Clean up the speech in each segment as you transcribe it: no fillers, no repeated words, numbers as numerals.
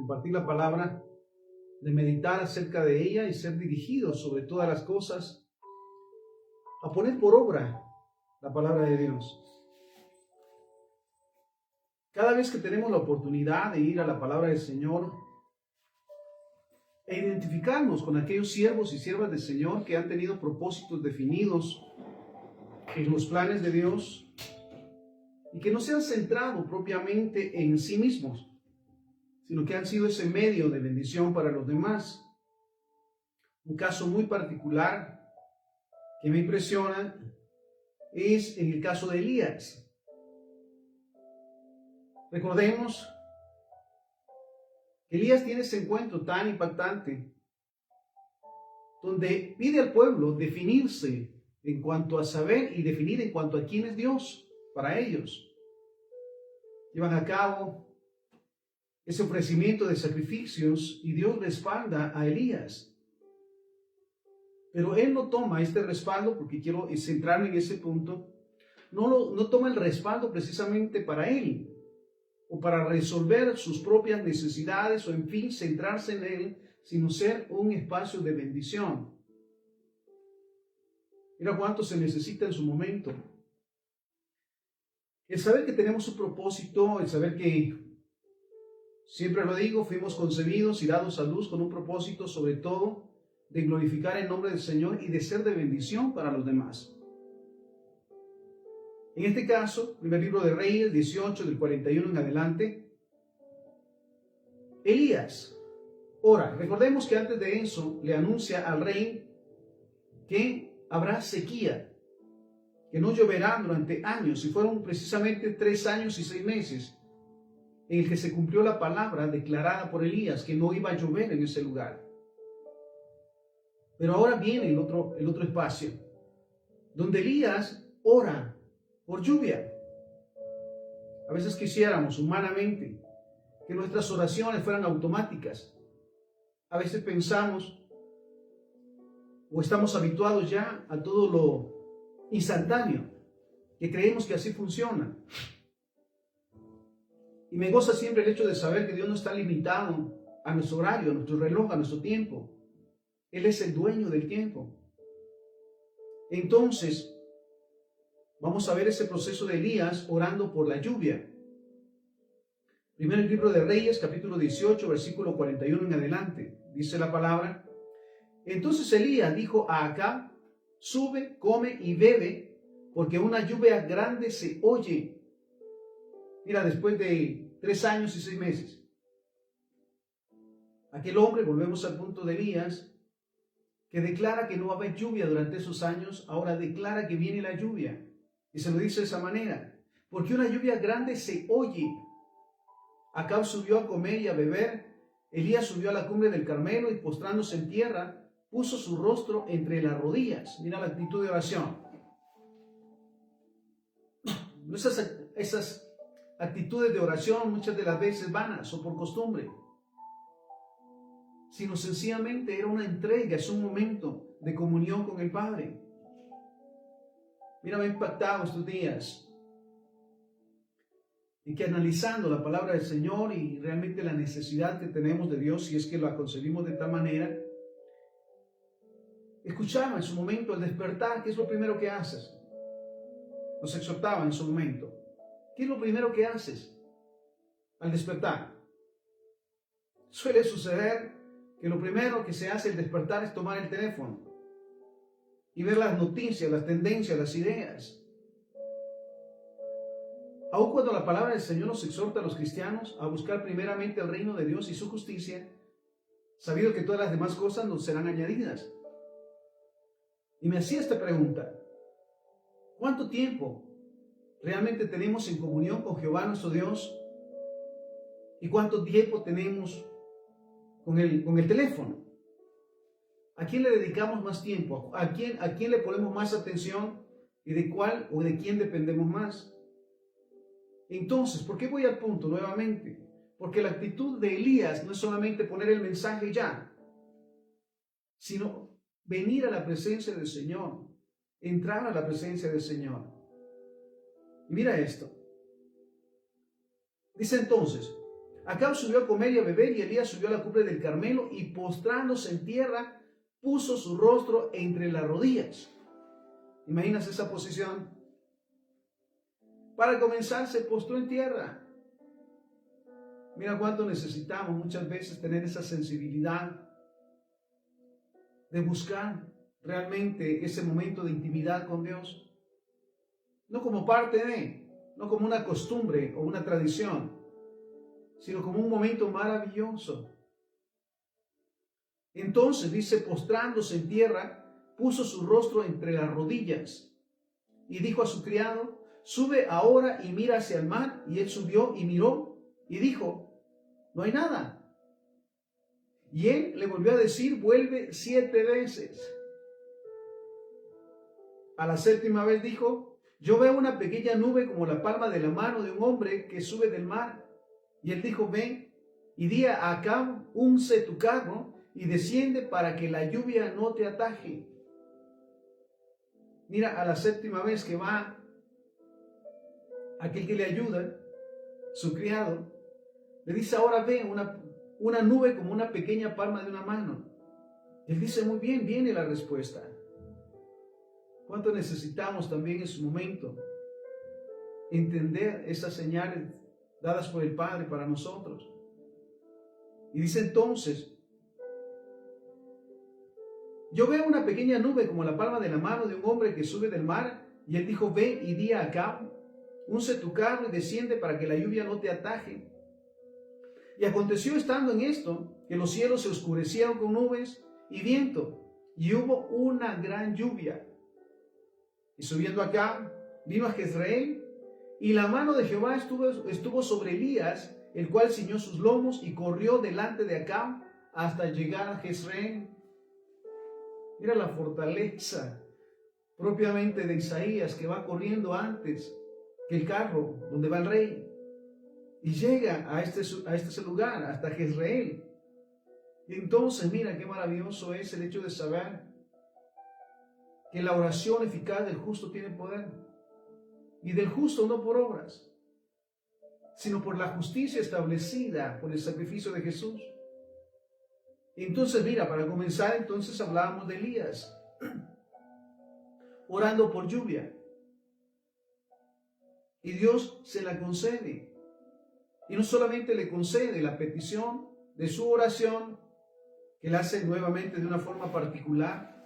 compartir la palabra, de meditar acerca de ella y ser dirigidos sobre todas las cosas a poner por obra la palabra de Dios. Cada vez que tenemos la oportunidad de ir a la palabra del Señor e identificarnos con aquellos siervos y siervas del Señor que han tenido propósitos definidos en los planes de Dios y que no se han centrado propiamente en sí mismos, sino que han sido ese medio de bendición para los demás. Un caso muy particular que me impresiona es en el caso de Elías. Recordemos que Elías tiene ese encuentro tan impactante donde pide al pueblo definirse en cuanto a saber y definir en cuanto a quién es Dios para ellos. Llevan a cabo ese ofrecimiento de sacrificios y Dios respalda a Elías. Pero él no toma este respaldo, porque quiero centrarme en ese punto, no toma el respaldo precisamente para él, o para resolver sus propias necesidades, o en fin, centrarse en él, sino ser un espacio de bendición. Mira cuánto se necesita en su momento. El saber que tenemos un propósito, el saber que, siempre lo digo, fuimos concebidos y dados a luz con un propósito, sobre todo, de glorificar el nombre del Señor y de ser de bendición para los demás. En este caso, primer libro de Reyes, 18, del 41 en adelante, Elías ora. Recordemos que antes de eso le anuncia al rey que habrá sequía, que no lloverá durante años, y fueron precisamente 3 años y 6 meses en el que se cumplió la palabra declarada por Elías, que no iba a llover en ese lugar. Pero ahora viene el otro espacio, donde Elías ora por lluvia. A veces quisiéramos humanamente que nuestras oraciones fueran automáticas. A veces pensamos o estamos habituados ya a todo lo instantáneo, que creemos que así funciona. Y me goza siempre el hecho de saber que Dios no está limitado a nuestro horario, a nuestro reloj, a nuestro tiempo. Él es el dueño del tiempo. Entonces, vamos a ver ese proceso de Elías orando por la lluvia. Primero el libro de Reyes, capítulo 18, versículo 41 en adelante. Dice la palabra: Entonces Elías dijo a Acab: Sube, come y bebe, porque una lluvia grande se oye. Mira, después de 3 años y 6 meses. Aquel hombre, volvemos al punto de Elías, que declara que no va a haber lluvia durante esos años, ahora declara que viene la lluvia. Y se lo dice de esa manera: porque una lluvia grande se oye. Acab subió a comer y a beber. Elías subió a la cumbre del Carmelo y, postrándose en tierra, puso su rostro entre las rodillas. Mira la actitud de oración. Esas actitudes de oración muchas de las veces vanas o por costumbre, sino sencillamente era una entrega, es un momento de comunión con el Padre. Mira, me ha impactado estos días en que, analizando la palabra del Señor y realmente la necesidad que tenemos de Dios, si es que la concebimos de tal manera, escuchaba en su momento al despertar, ¿qué es lo primero que haces? Nos exhortaba en su momento: ¿qué es lo primero que haces al despertar? Suele suceder que lo primero que se hace al despertar es tomar el teléfono y ver las noticias, las tendencias, las ideas. Aun cuando la palabra del Señor nos exhorta a los cristianos a buscar primeramente el reino de Dios y su justicia, sabido que todas las demás cosas nos serán añadidas. Y me hacía esta pregunta: ¿cuánto tiempo realmente tenemos en comunión con Jehová nuestro Dios? ¿Y cuánto tiempo tenemos con el teléfono? ¿A quién le dedicamos más tiempo? ¿A quién le ponemos más atención? ¿Y de cuál o de quién dependemos más? Entonces, ¿por qué voy al punto nuevamente? Porque la actitud de Elías no es solamente poner el mensaje ya, sino venir a la presencia del Señor, entrar a la presencia del Señor. Y mira esto. Dice entonces: Acab subió a comer y a beber, y Elías subió a la cumbre del Carmelo, y postrándose en tierra, puso su rostro entre las rodillas. ¿Imaginas esa posición? Para comenzar, se postró en tierra. Mira cuánto necesitamos muchas veces tener esa sensibilidad de buscar realmente ese momento de intimidad con Dios. No como parte de, no como una costumbre o una tradición, sino como un momento maravilloso. Entonces, dice, postrándose en tierra, puso su rostro entre las rodillas y dijo a su criado: sube ahora y mira hacia el mar. Y él subió y miró y dijo: no hay nada. Y él le volvió a decir: vuelve 7 veces. A la 7ª vez dijo: yo veo una pequeña nube como la palma de la mano de un hombre que sube del mar. Y él dijo: ven y di a Acab: unce tu carro y desciende para que la lluvia no te ataje. Mira, a la 7ª vez que va aquel que le ayuda, su criado, le dice: ahora ve una nube como una pequeña palma de una mano. Y él dice: muy bien, viene la respuesta. ¿Cuánto necesitamos también en su momento entender esas señales dadas por el Padre para nosotros? Y dice entonces: yo veo una pequeña nube como la palma de la mano de un hombre que sube del mar. Y él dijo: ve y di a Acab: unce tu carro y desciende para que la lluvia no te ataje. Y aconteció, estando en esto, que los cielos se oscurecieron con nubes y viento, y hubo una gran lluvia. Y subiendo Acab, vino a Jezreel, y la mano de Jehová estuvo sobre Elías, el cual ciñó sus lomos y corrió delante de Acab hasta llegar a Jezreel. Mira la fortaleza propiamente de Isaías, que va corriendo antes que el carro donde va el rey. Y llega a este lugar, hasta Jezreel. Y entonces mira qué maravilloso es el hecho de saber que la oración eficaz del justo tiene poder. Y del justo no por obras, sino por la justicia establecida por el sacrificio de Jesús. Entonces mira, para comenzar, entonces hablábamos de Elías orando por lluvia. Y Dios se la concede. Y no solamente le concede la petición de su oración, que la hace nuevamente de una forma particular,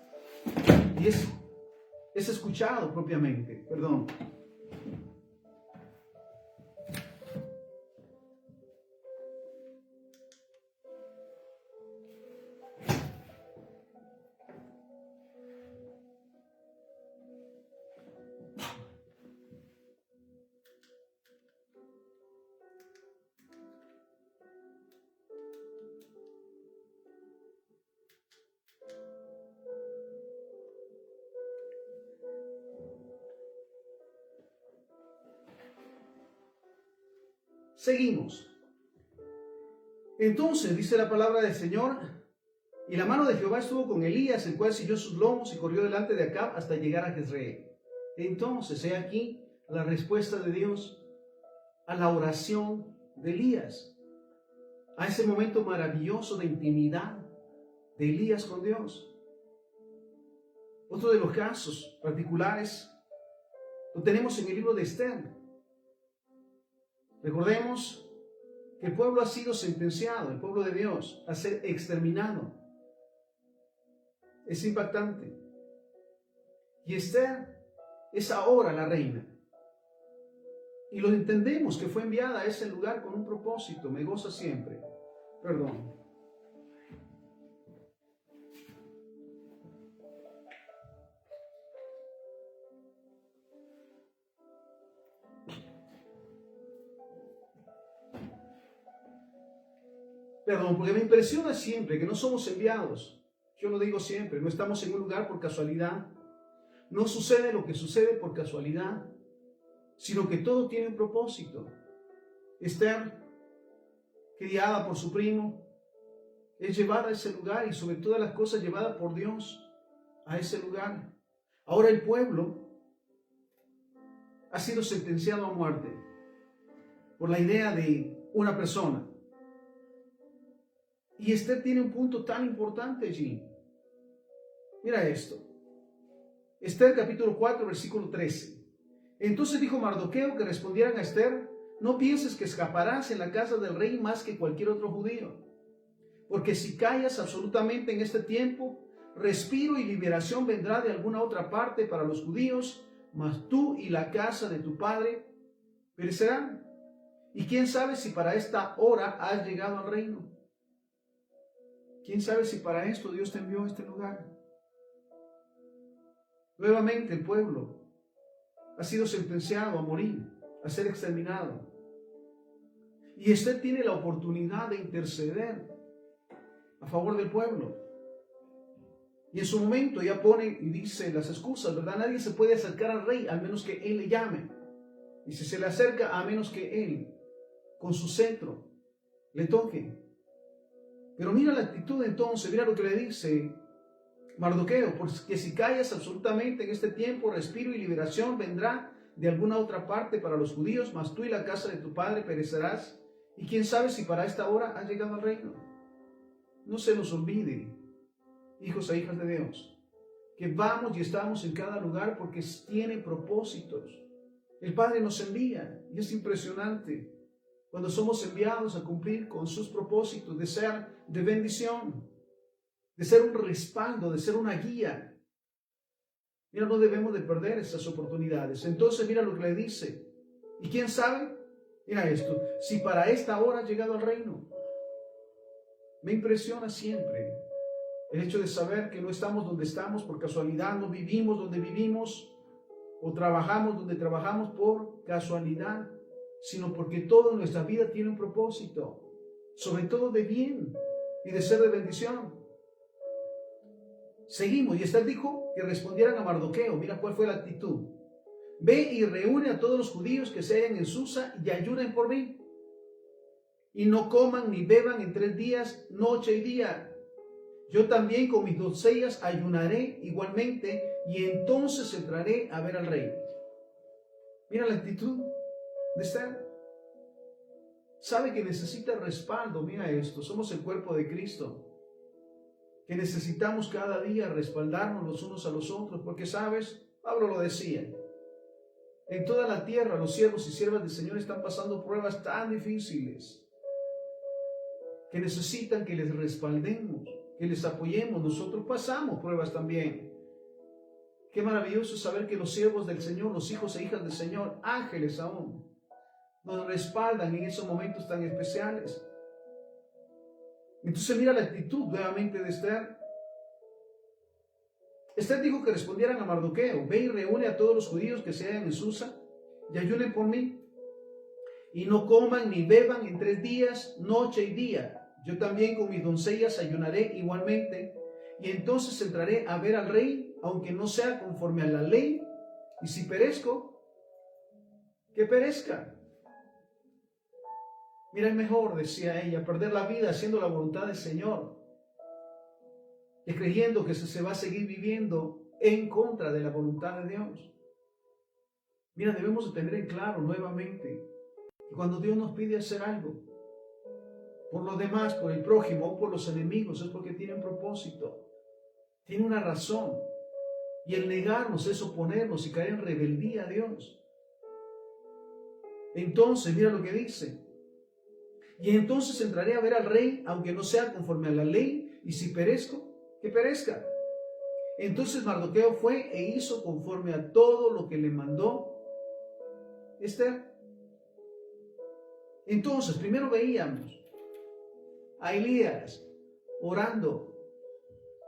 y es escuchado propiamente, Seguimos. Entonces dice la palabra del Señor: y la mano de Jehová estuvo con Elías, el cual siguió sus lomos y corrió delante de Acab hasta llegar a Jezreel. Entonces, he aquí la respuesta de Dios a la oración de Elías, a ese momento maravilloso de intimidad de Elías con Dios. Otro de los casos particulares lo tenemos en el libro de Esther. Recordemos que el pueblo ha sido sentenciado, el pueblo de Dios, a ser exterminado. Es impactante. Y Esther es ahora la reina. Y lo entendemos que fue enviada a ese lugar con un propósito. Me goza siempre. Perdón. Porque me impresiona siempre que no somos enviados. Yo lo digo siempre, no estamos en un lugar por casualidad. No sucede lo que sucede por casualidad, sino que todo tiene un propósito. Esther, criada por su primo, es llevada a ese lugar y sobre todas las cosas llevada por Dios a ese lugar. Ahora el pueblo ha sido sentenciado a muerte por la idea de una persona, Y Esther tiene un punto tan importante allí. Mira esto. Esther capítulo 4, versículo 13. Entonces dijo Mardoqueo que respondieran a Esther: no pienses que escaparás en la casa del rey más que cualquier otro judío. Porque si callas absolutamente en este tiempo, respiro y liberación vendrá de alguna otra parte para los judíos, mas tú y la casa de tu padre perecerán. Y quién sabe si para esta hora has llegado al reino. ¿Quién sabe si para esto Dios te envió a este lugar? Nuevamente el pueblo ha sido sentenciado a morir, a ser exterminado. Y Esther tiene la oportunidad de interceder a favor del pueblo. Y en su momento ya pone y dice las excusas, ¿verdad? Nadie se puede acercar al rey al menos que él le llame. Y si se le acerca, a menos que él, con su cetro, le toque. Pero mira la actitud entonces, mira lo que le dice Mardoqueo: porque si callas absolutamente en este tiempo, respiro y liberación vendrá de alguna otra parte para los judíos, mas tú y la casa de tu padre perecerás. Y quién sabe si para esta hora has llegado al reino. No se nos olvide, hijos e hijas de Dios, que vamos y estamos en cada lugar porque tiene propósitos. El Padre nos envía y es impresionante cuando somos enviados a cumplir con sus propósitos de ser de bendición, de ser un respaldo, de ser una guía. Mira, no debemos de perder estas oportunidades. Entonces mira lo que le dice. ¿Y quién sabe? Mira esto: si para esta hora has llegado al reino. Me impresiona siempre el hecho de saber que no estamos donde estamos por casualidad, no vivimos donde vivimos o trabajamos donde trabajamos por casualidad, sino porque toda nuestra vida tiene un propósito, sobre todo de bien y de ser de bendición. Seguimos, y Esther dijo que respondieran a Mardoqueo. Mira cuál fue la actitud: ve y reúne a todos los judíos que se hallan en Susa y ayunen por mí. Y no coman ni beban en 3 días, noche y día. Yo también con mis doncellas ayunaré igualmente, y entonces entraré a ver al rey. Mira la actitud de Esther. Sabe que necesita respaldo. Mira esto: somos el cuerpo de Cristo, que necesitamos cada día respaldarnos los unos a los otros, porque sabes, Pablo lo decía, en toda la tierra los siervos y siervas del Señor están pasando pruebas tan difíciles que necesitan que les respaldemos, que les apoyemos. Nosotros pasamos pruebas también. Qué maravilloso saber que los siervos del Señor, los hijos e hijas del Señor, ángeles aún, nos respaldan en esos momentos tan especiales. Entonces mira la actitud nuevamente de Esther. Esther dijo que respondieran a Mardoqueo: ve y reúne a todos los judíos que se hallan en Susa y ayunen por mí. Y no coman ni beban en 3 días, noche y día. Yo también con mis doncellas ayunaré igualmente. Y entonces entraré a ver al rey, aunque no sea conforme a la ley. Y si perezco, que perezca. Mira, es mejor, decía ella, perder la vida haciendo la voluntad del Señor, y creyendo que se va a seguir viviendo en contra de la voluntad de Dios. Mira, debemos de tener en claro nuevamente que cuando Dios nos pide hacer algo, por los demás, por el prójimo o por los enemigos, es porque tiene un propósito, tiene una razón. Y el negarnos es oponernos y caer en rebeldía a Dios. Entonces, mira lo que dice: y entonces entraré a ver al rey, aunque no sea conforme a la ley, y si perezco, que perezca. Entonces Mardoqueo fue e hizo conforme a todo lo que le mandó Esther. Entonces, primero veíamos a Elías orando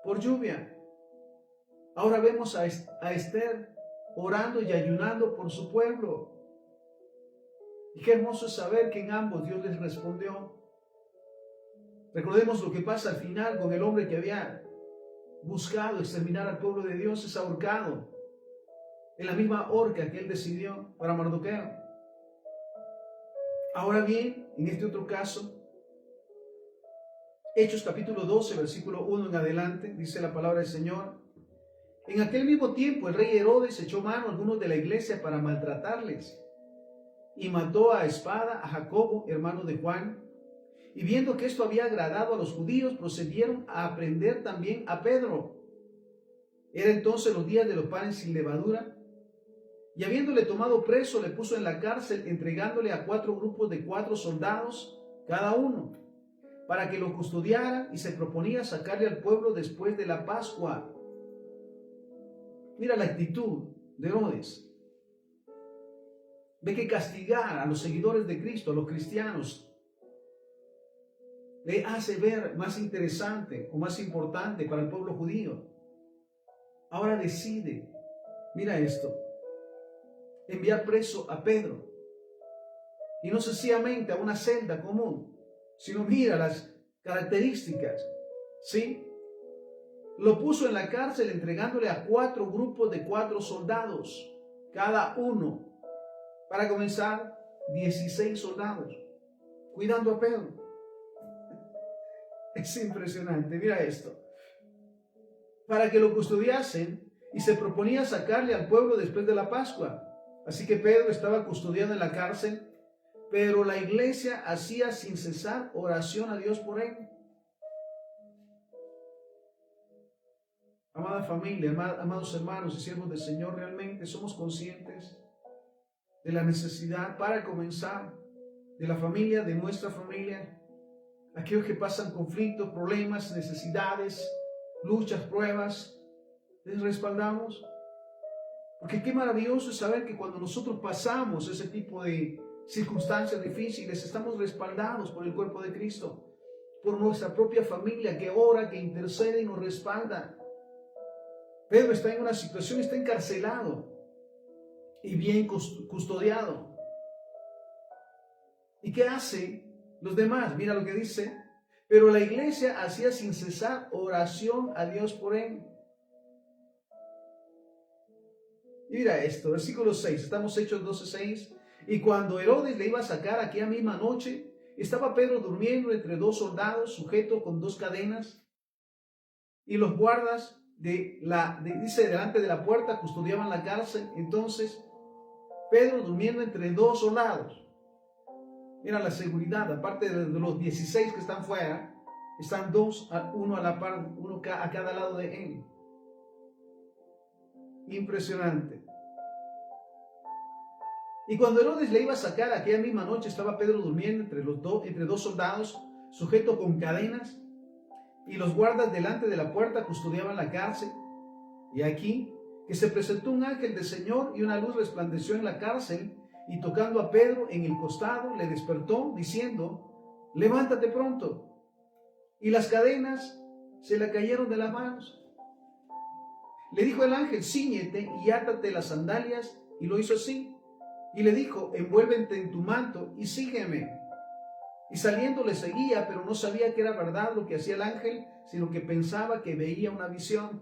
por lluvia. Ahora vemos a Esther orando y ayunando por su pueblo. Y qué hermoso es saber que en ambos Dios les respondió. Recordemos lo que pasa al final con el hombre que había buscado exterminar al pueblo de Dios: es ahorcado en la misma horca que él decidió para Mardoqueo. Ahora bien, en este otro caso, Hechos capítulo 12, versículo 1 en adelante, dice la palabra del Señor: en aquel mismo tiempo el rey Herodes echó mano a algunos de la iglesia para maltratarles, y mató a espada a Jacobo, hermano de Juan, Y viendo que esto había agradado a los judíos, procedieron a aprender también a Pedro. Era entonces los días de los panes sin levadura, y habiéndole tomado preso, le puso en la cárcel, entregándole a 4 grupos de 4 soldados cada uno, para que lo custodiaran, y se proponía sacarle al pueblo después de la Pascua. Mira la actitud de Herodes. Ve que castigar a los seguidores de Cristo, a los cristianos, le hace ver más interesante o más importante para el pueblo judío. Ahora decide, mira esto, enviar preso a Pedro. Y no sencillamente a una celda común, sino mira las características, ¿sí? Lo puso en la cárcel entregándole a 4 grupos de 4 soldados, cada uno. Para comenzar, 16 soldados, cuidando a Pedro. Es impresionante, mira esto. Para que lo custodiasen, y se proponía sacarle al pueblo después de la Pascua. Así que Pedro estaba custodiado en la cárcel, pero la iglesia hacía sin cesar oración a Dios por él. Amada familia, amados hermanos y siervos del Señor, realmente somos conscientes de la necesidad, para comenzar, de la familia, de nuestra familia, aquellos que pasan conflictos, problemas, necesidades, luchas, pruebas, les respaldamos. Porque qué maravilloso es saber que cuando nosotros pasamos ese tipo de circunstancias difíciles, estamos respaldados por el cuerpo de Cristo, por nuestra propia familia que ora, que intercede y nos respalda. Pedro está en una situación, está encarcelado y bien custodiado. ¿Y qué hace los demás? Mira lo que dice. Pero la iglesia hacía sin cesar oración a Dios por él. Y mira esto, versículo 6, estamos Hechos 12:6. Y cuando Herodes le iba a sacar aquella misma noche, estaba Pedro durmiendo entre 2 soldados, sujeto con 2 cadenas, y los guardas dice, delante de la puerta custodiaban la cárcel. Entonces Pedro durmiendo entre 2 soldados. Mira la seguridad, aparte de los 16 que están fuera, están 2, uno a la par, uno a cada lado de él. Impresionante. Y cuando Herodes le iba a sacar aquella misma noche, estaba Pedro durmiendo entre dos soldados, sujeto con cadenas, y los guardas delante de la puerta custodiaban la cárcel. Y aquí que se presentó un ángel del Señor, y una luz resplandeció en la cárcel, y tocando a Pedro en el costado, le despertó, diciendo: levántate pronto. Y las cadenas se le cayeron de las manos. Le dijo el ángel: cíñete y átate las sandalias, y lo hizo así. Y le dijo: envuélvete en tu manto y sígueme. Y saliendo le seguía, pero no sabía que era verdad lo que hacía el ángel, sino que pensaba que veía una visión.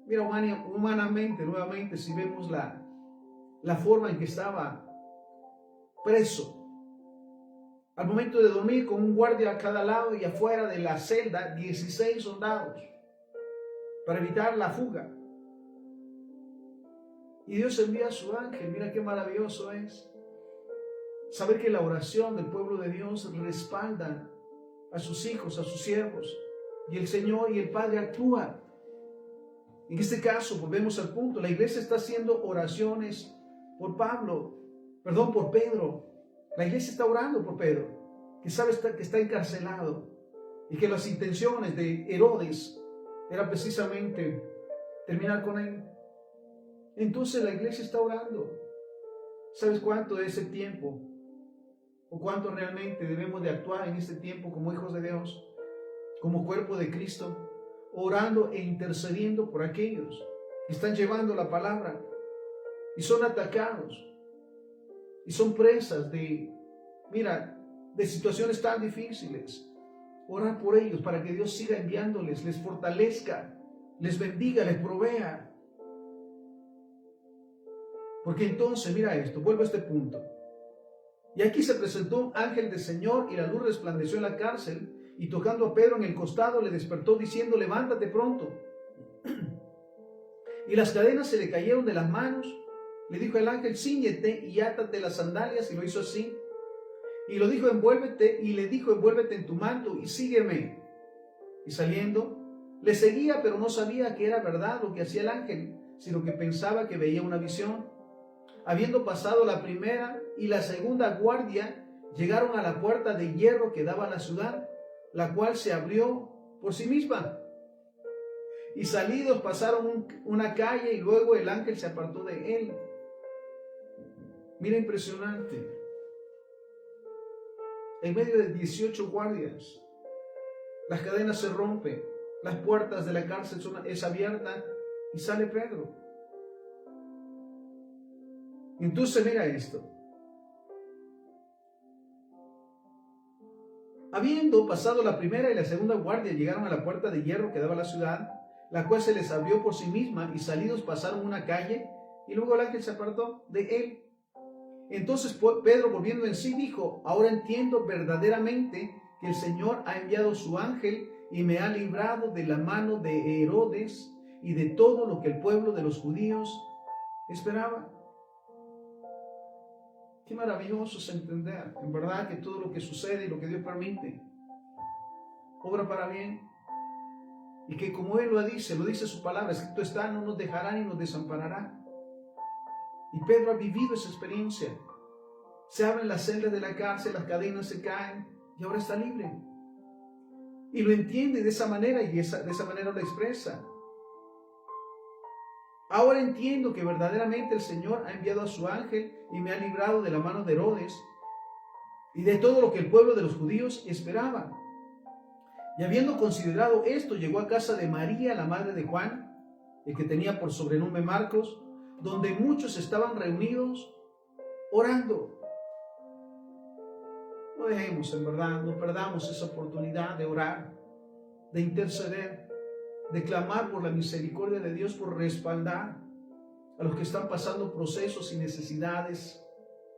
Mira, humanamente, nuevamente, si vemos la forma en que estaba preso, al momento de dormir con un guardia a cada lado, y afuera de la celda 16 soldados, para evitar la fuga. Y Dios envía a su ángel. Mira qué maravilloso es saber que la oración del pueblo de Dios respalda a sus hijos, a sus siervos, y el Señor y el Padre actúan. En este caso, volvemos al punto, la iglesia está haciendo oraciones por Pedro. La iglesia está orando por Pedro, que sabe que está encarcelado, y que las intenciones de Herodes era precisamente terminar con él. Entonces la iglesia está orando. ¿Sabes cuánto de ese tiempo, o cuánto realmente debemos de actuar en este tiempo como hijos de Dios, como cuerpo de Cristo, orando e intercediendo por aquellos que están llevando la palabra y son atacados y son presas de situaciones tan difíciles? Orar por ellos para que Dios siga enviándoles, les fortalezca, les bendiga, les provea. Porque entonces, mira esto, vuelvo a este punto. Y aquí se presentó un ángel del Señor, y la luz resplandeció en la cárcel, y tocando a Pedro en el costado le despertó, diciendo: levántate pronto. Y las cadenas se le cayeron de las manos. Le dijo el ángel: cíñete y átate las sandalias, y lo hizo así. Y le dijo, envuélvete en tu manto y sígueme. Y saliendo, le seguía, pero no sabía que era verdad lo que hacía el ángel, sino que pensaba que veía una visión. Habiendo pasado la primera y la segunda guardia, llegaron a la puerta de hierro que daba a la ciudad, la cual se abrió por sí misma. Y salidos pasaron una calle y luego el ángel se apartó de él. Mira, impresionante. En medio de 18 guardias, las cadenas se rompen, las puertas de la cárcel es abierta y sale Pedro. Entonces mira esto. Habiendo pasado la primera y la segunda guardia, llegaron a la puerta de hierro que daba a la ciudad, la cual se les abrió por sí misma, y salidos pasaron una calle, y luego el ángel se apartó de él. Entonces Pedro, volviendo en sí, dijo, ahora entiendo verdaderamente que el Señor ha enviado su ángel y me ha librado de la mano de Herodes y de todo lo que el pueblo de los judíos esperaba. Qué maravilloso es entender, en verdad, que todo lo que sucede y lo que Dios permite obra para bien. Y que como Él lo dice su palabra, escrito está, no nos dejará ni nos desamparará. Y Pedro ha vivido esa experiencia. Se abren las celdas de la cárcel, las cadenas se caen y ahora está libre. Y lo entiende de esa manera y de esa manera lo expresa. Ahora entiendo que verdaderamente el Señor ha enviado a su ángel y me ha librado de la mano de Herodes y de todo lo que el pueblo de los judíos esperaba. Y habiendo considerado esto, llegó a casa de María, la madre de Juan, el que tenía por sobrenombre Marcos, donde muchos estaban reunidos orando. No dejemos, en verdad, no perdamos esa oportunidad de orar, de interceder, de clamar por la misericordia de Dios, por respaldar a los que están pasando procesos y necesidades.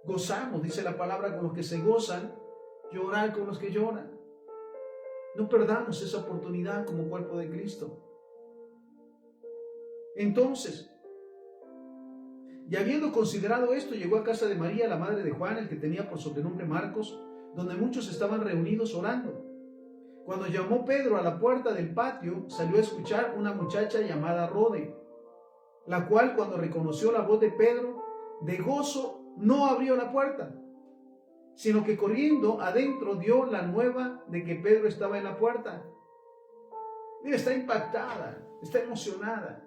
Gozamos, dice la palabra, con los que se gozan, llorar con los que lloran. No perdamos esa oportunidad como cuerpo de Cristo. Entonces, y habiendo considerado esto, llegó a casa de María, la madre de Juan, el que tenía por sobrenombre Marcos, donde muchos estaban reunidos orando. Cuando llamó Pedro a la puerta del patio, salió a escuchar una muchacha llamada Rode, la cual, cuando reconoció la voz de Pedro, de gozo no abrió la puerta, sino que corriendo adentro dio la nueva de que Pedro estaba en la puerta. Mira, está impactada, está emocionada,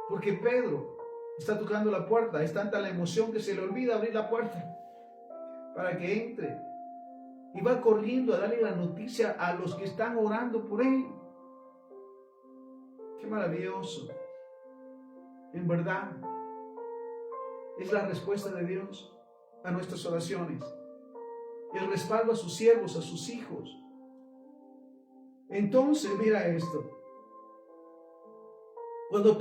porque Pedro está tocando la puerta. Es tanta la emoción que se le olvida abrir la puerta para que entre. Y va corriendo a darle la noticia a los que están orando por él. Qué maravilloso. En verdad, es la respuesta de Dios a nuestras oraciones. El respaldo a sus siervos, a sus hijos. Entonces, mira esto. Cuando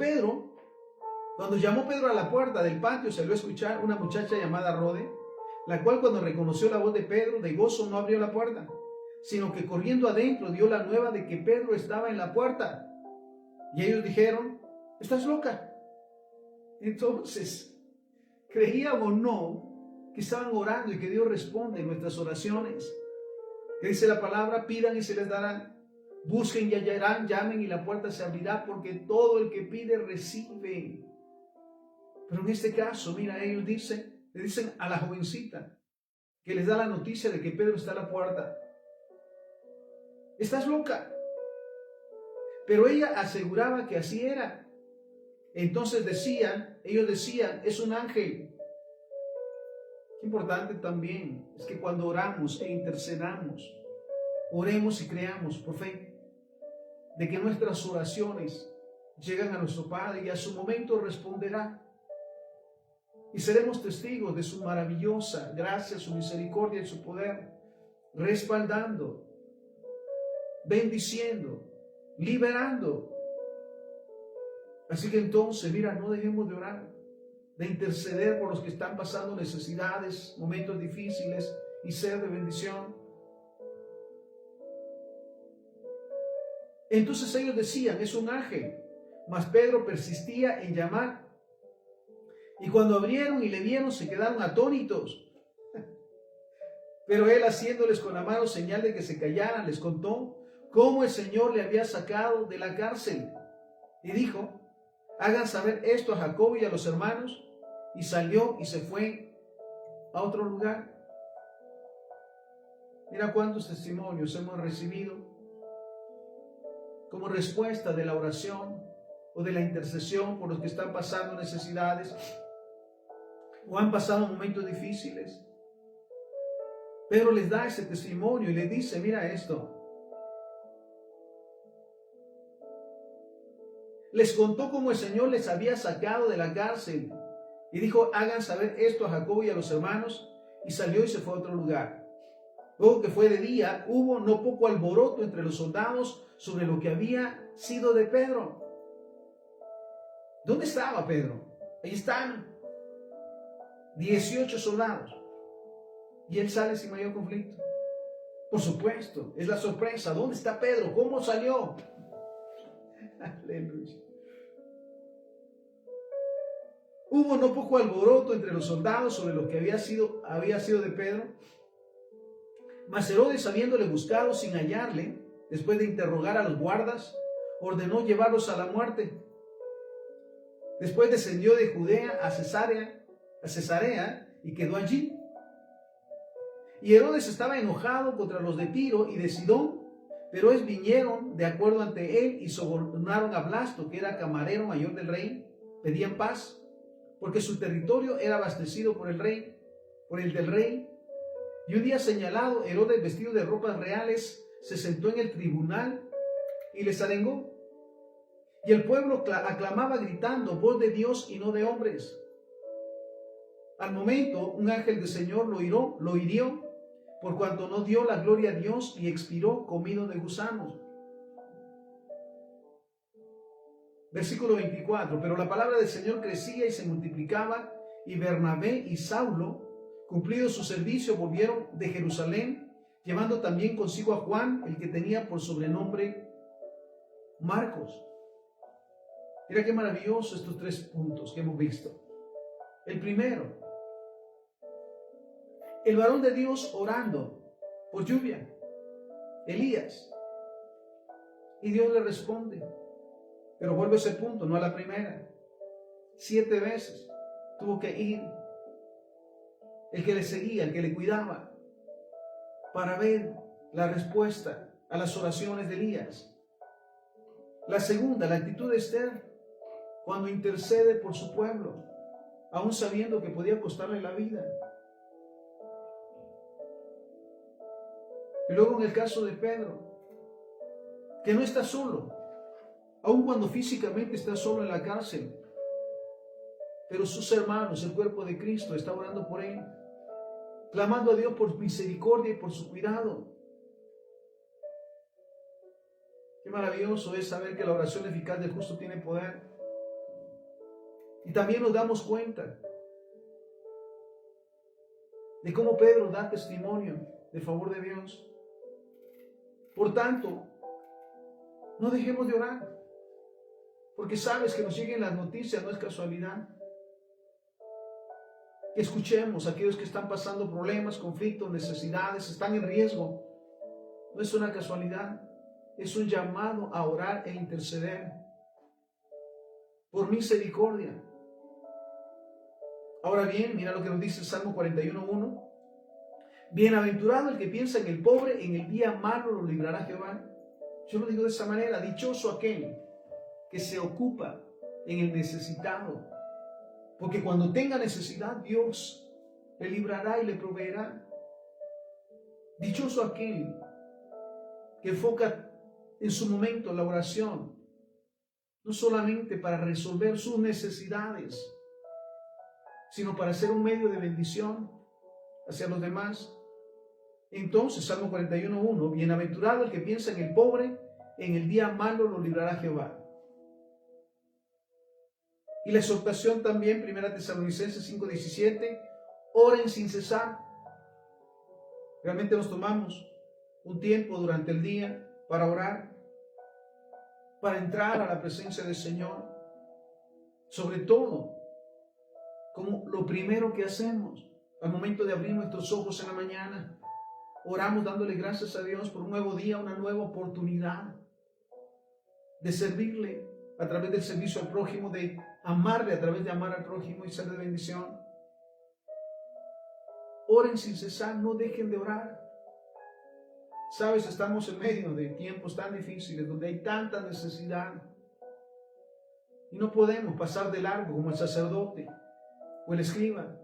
llamó Pedro a la puerta del patio, salió a escuchar una muchacha llamada Rode, la cual, cuando reconoció la voz de Pedro, de gozo no abrió la puerta, sino que corriendo adentro dio la nueva de que Pedro estaba en la puerta. Y ellos dijeron, ¿estás loca? Entonces, creíamos o no que estaban orando y que Dios responde en nuestras oraciones. Que dice la palabra, pidan y se les dará, busquen y hallarán, llamen y la puerta se abrirá, porque todo el que pide recibe. Pero en este caso, mira, ellos le dicen a la jovencita que les da la noticia de que Pedro está a la puerta, ¿estás loca? Pero ella aseguraba que así era. Entonces ellos decían, es un ángel. Qué importante también es que cuando oramos e intercedamos, oremos y creamos por fe de que nuestras oraciones llegan a nuestro Padre y a su momento responderá. Y seremos testigos de su maravillosa gracia, su misericordia y su poder, respaldando, bendiciendo, liberando. Así que entonces, mira, no dejemos de orar, de interceder por los que están pasando necesidades, momentos difíciles y ser de bendición. Entonces ellos decían, es un ángel, mas Pedro persistía en llamar. Y cuando abrieron y le vieron, se quedaron atónitos. Pero él, haciéndoles con la mano señal de que se callaran, les contó cómo el Señor le había sacado de la cárcel. Y dijo: hagan saber esto a Jacobo y a los hermanos. Y salió y se fue a otro lugar. Mira cuántos testimonios hemos recibido como respuesta de la oración o de la intercesión por los que están pasando necesidades o han pasado momentos difíciles. Pedro les da ese testimonio y les dice: mira esto. Les contó cómo el Señor les había sacado de la cárcel y dijo: hagan saber esto a Jacobo y a los hermanos. Y salió y se fue a otro lugar. Luego que fue de día, hubo no poco alboroto entre los soldados sobre lo que había sido de Pedro. ¿Dónde estaba Pedro? Ahí están 18 soldados. Y él sale sin mayor conflicto. Por supuesto, es la sorpresa. ¿Dónde está Pedro? ¿Cómo salió? Aleluya. Hubo no poco alboroto entre los soldados sobre lo que había sido de Pedro. Mas Herodes, habiéndole buscado sin hallarle, después de interrogar a los guardas, ordenó llevarlos a la muerte. Después descendió de Judea a Cesarea y quedó allí. Y Herodes estaba enojado contra los de Tiro y de Sidón, pero ellos vinieron de acuerdo ante él y sobornaron a Blasto, que era camarero mayor del rey. Pedían paz, porque su territorio era abastecido por el del rey. Y un día señalado, Herodes, vestido de ropas reales, se sentó en el tribunal y les arengó. Y el pueblo aclamaba gritando: voz de Dios y no de hombres. Al momento, un ángel del Señor lo hirió, por cuanto no dio la gloria a Dios, y expiró comido de gusanos. Versículo 24. Pero la palabra del Señor crecía y se multiplicaba, y Bernabé y Saulo, cumplido su servicio, volvieron de Jerusalén, llevando también consigo a Juan, el que tenía por sobrenombre Marcos. Mira qué maravilloso estos 3 puntos que hemos visto. El primero: el varón de Dios orando por lluvia, Elías. Y Dios le responde. Pero vuelvo a ese punto, no a la primera. 7 veces tuvo que ir el que le seguía, el que le cuidaba, para ver la respuesta a las oraciones de Elías. La segunda, la actitud de Esther, cuando intercede por su pueblo, aún sabiendo que podía costarle la vida. Y luego en el caso de Pedro, que no está solo, aun cuando físicamente está solo en la cárcel, pero sus hermanos, el cuerpo de Cristo, está orando por él, clamando a Dios por misericordia y por su cuidado. Qué maravilloso es saber que la oración eficaz del justo tiene poder. Y también nos damos cuenta de cómo Pedro da testimonio de favor de Dios. Por tanto, no dejemos de orar, porque sabes que nos lleguen las noticias, no es casualidad. Que escuchemos a aquellos que están pasando problemas, conflictos, necesidades, están en riesgo. No es una casualidad, es un llamado a orar e interceder por misericordia. Ahora bien, mira lo que nos dice el Salmo 41:1. Bienaventurado el que piensa en el pobre, en el día malo lo librará Jehová. Yo lo digo de esa manera: dichoso aquel que se ocupa en el necesitado, porque cuando tenga necesidad, Dios le librará y le proveerá. Dichoso aquel que enfoca en su momento la oración, no solamente para resolver sus necesidades, sino para ser un medio de bendición hacia los demás. Entonces, Salmo 41:1, bienaventurado el que piensa en el pobre, en el día malo lo librará Jehová. Y la exhortación también, 1 Tesalonicenses 5:17, oren sin cesar. Realmente nos tomamos un tiempo durante el día para orar, para entrar a la presencia del Señor, sobre todo como lo primero que hacemos al momento de abrir nuestros ojos en la mañana. Oramos dándole gracias a Dios por un nuevo día, una nueva oportunidad de servirle a través del servicio al prójimo, de amarle a través de amar al prójimo y ser de bendición. Oren sin cesar, no dejen de orar. Sabes, estamos en medio de tiempos tan difíciles, donde hay tanta necesidad. Y no podemos pasar de largo como el sacerdote o el escriba,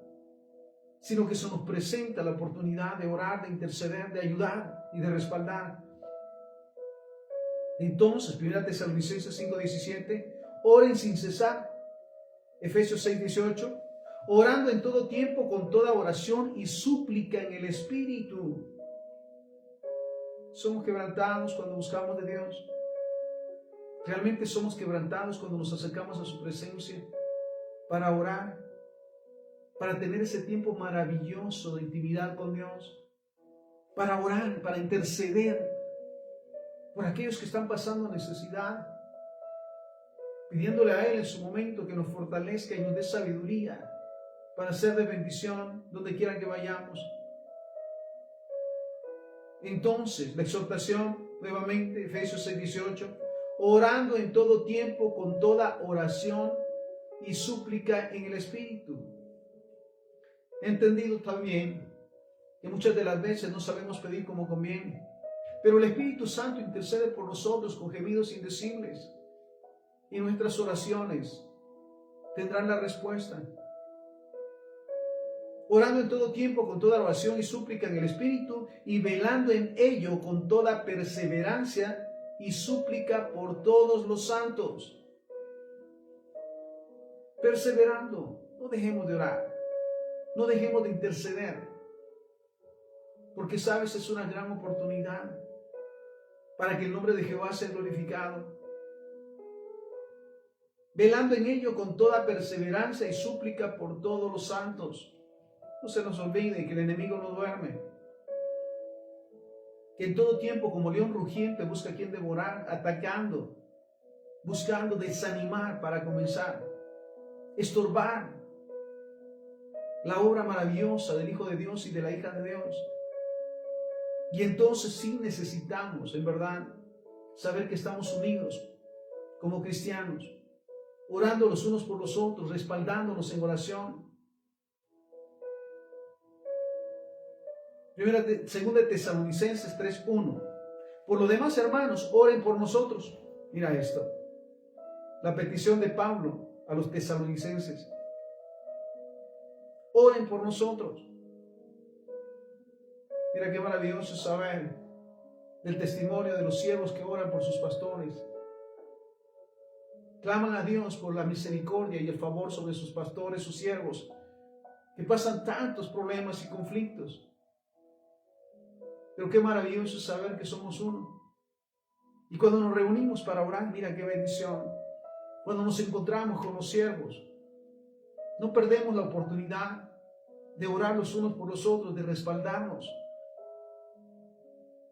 sino que eso nos presenta la oportunidad de orar, de interceder, de ayudar y de respaldar. Entonces, 1 Tesalonicenses 5:17, oren sin cesar. Efesios 6:18, orando en todo tiempo con toda oración y súplica en el Espíritu. Somos quebrantados cuando buscamos de Dios. Realmente somos quebrantados cuando nos acercamos a su presencia para orar, para tener ese tiempo maravilloso de intimidad con Dios, para orar, para interceder por aquellos que están pasando necesidad, pidiéndole a Él en su momento que nos fortalezca y nos dé sabiduría para ser de bendición donde quiera que vayamos. Entonces, la exhortación, nuevamente, Efesios 6:18, orando en todo tiempo con toda oración y súplica en el Espíritu. He entendido también que muchas de las veces no sabemos pedir como conviene, pero el Espíritu Santo intercede por nosotros con gemidos indecibles y nuestras oraciones tendrán la respuesta. Orando en todo tiempo con toda oración y súplica en el Espíritu y velando en ello con toda perseverancia y súplica por todos los santos. Perseverando, no dejemos de orar, no dejemos de interceder, porque sabes, es una gran oportunidad para que el nombre de Jehová sea glorificado. Velando en ello con toda perseverancia y súplica por todos los santos. No se nos olvide que el enemigo no duerme, que en todo tiempo como león rugiente busca a quien devorar, atacando, buscando desanimar para comenzar, estorbar la obra maravillosa del Hijo de Dios y de la hija de Dios. Y entonces sí necesitamos, en verdad, saber que estamos unidos como cristianos, orando los unos por los otros, respaldándonos en oración. Segunda de Tesalonicenses 3:1. Por lo demás, hermanos, oren por nosotros. Mira esto, la petición de Pablo a los tesalonicenses. Oren por nosotros. Mira qué maravilloso saber del testimonio de los siervos que oran por sus pastores. Claman a Dios por la misericordia y el favor sobre sus pastores, sus siervos, que pasan tantos problemas y conflictos. Pero qué maravilloso es saber que somos uno. Y cuando nos reunimos para orar, mira qué bendición. Cuando nos encontramos con los siervos, no perdemos la oportunidad de orar los unos por los otros, de respaldarnos.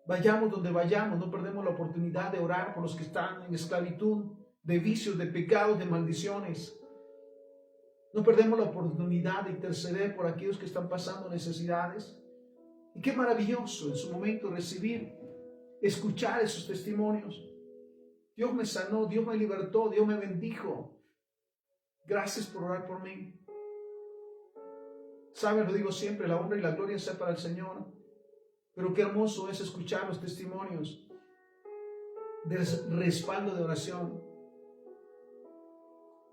Vayamos donde vayamos, no perdemos la oportunidad de orar por los que están en esclavitud, de vicios, de pecados, de maldiciones. No perdemos la oportunidad de interceder por aquellos que están pasando necesidades. Y qué maravilloso en su momento recibir, escuchar esos testimonios. Dios me sanó, Dios me libertó, Dios me bendijo. Gracias por orar por mí. Sabes, lo digo siempre, la honra y la gloria sea para el Señor. Pero qué hermoso es escuchar los testimonios de respaldo de oración.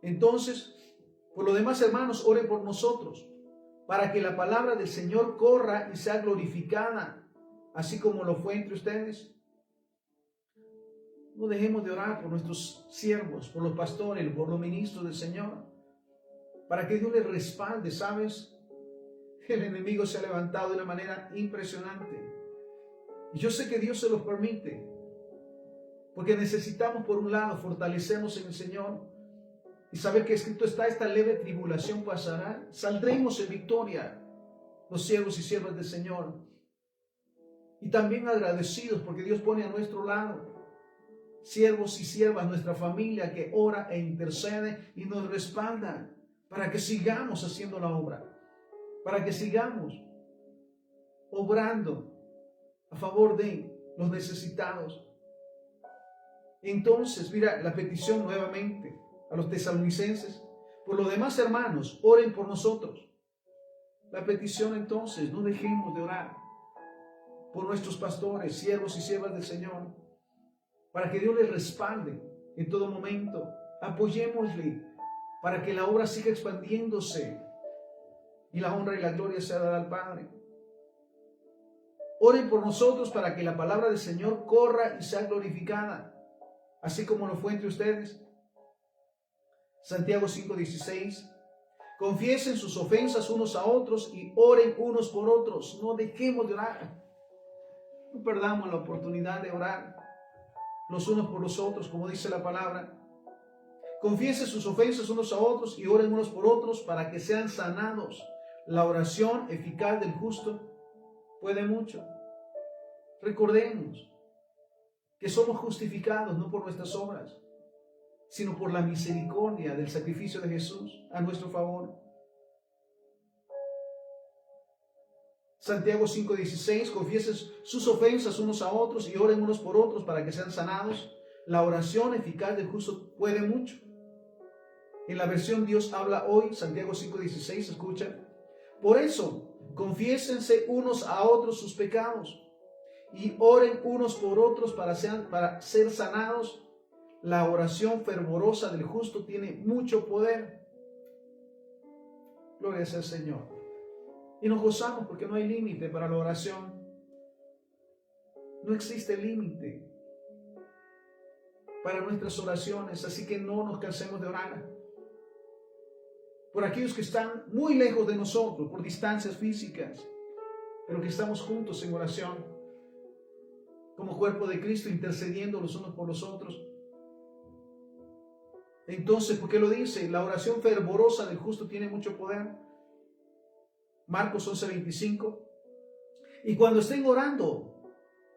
Entonces, por lo demás, hermanos, oren por nosotros, para que la palabra del Señor corra y sea glorificada, así como lo fue entre ustedes. No dejemos de orar por nuestros siervos, por los pastores, por los ministros del Señor, para que Dios les respalde. ¿Sabes? El enemigo se ha levantado de una manera impresionante. Y yo sé que Dios se los permite, porque necesitamos, por un lado, fortalecernos en el Señor y saber que escrito está: esta leve tribulación pasará, saldremos en victoria, los siervos y siervas del Señor. Y también agradecidos porque Dios pone a nuestro lado siervos y siervas, nuestra familia que ora e intercede y nos respalda para que sigamos haciendo la obra, para que sigamos obrando a favor de los necesitados. Entonces, mira la petición nuevamente a los tesalonicenses. Por lo demás, hermanos, oren por nosotros. La petición entonces, no dejemos de orar por nuestros pastores, siervos y siervas del Señor, para que Dios les respalde en todo momento. Apoyémosle para que la obra siga expandiéndose y la honra y la gloria sea dada al Padre. Oren por nosotros para que la palabra del Señor corra y sea glorificada, así como lo fue entre ustedes. Santiago 5:16. Confiesen sus ofensas unos a otros y oren unos por otros. No dejemos de orar. No perdamos la oportunidad de orar los unos por los otros, como dice la palabra. Confiesen sus ofensas unos a otros y oren unos por otros para que sean sanados. La oración eficaz del justo puede mucho. Recordemos que somos justificados no por nuestras obras, sino por la misericordia del sacrificio de Jesús a nuestro favor. Santiago 5:16, confiesen sus ofensas unos a otros y oren unos por otros para que sean sanados. La oración eficaz del justo puede mucho. En la versión Dios habla hoy, Santiago 5:16, escucha. Por eso, confiésense unos a otros sus pecados y oren unos por otros para ser sanados. La oración fervorosa del justo tiene mucho poder. Gloria sea al Señor. Y nos gozamos porque no hay límite para la oración. No existe límite para nuestras oraciones, así que no nos cansemos de orar. Por aquellos que están muy lejos de nosotros, por distancias físicas, pero que estamos juntos en oración, como cuerpo de Cristo, intercediendo los unos por los otros. Entonces, ¿por qué lo dice? La oración fervorosa del justo tiene mucho poder. Marcos 11:25. Y cuando estén orando,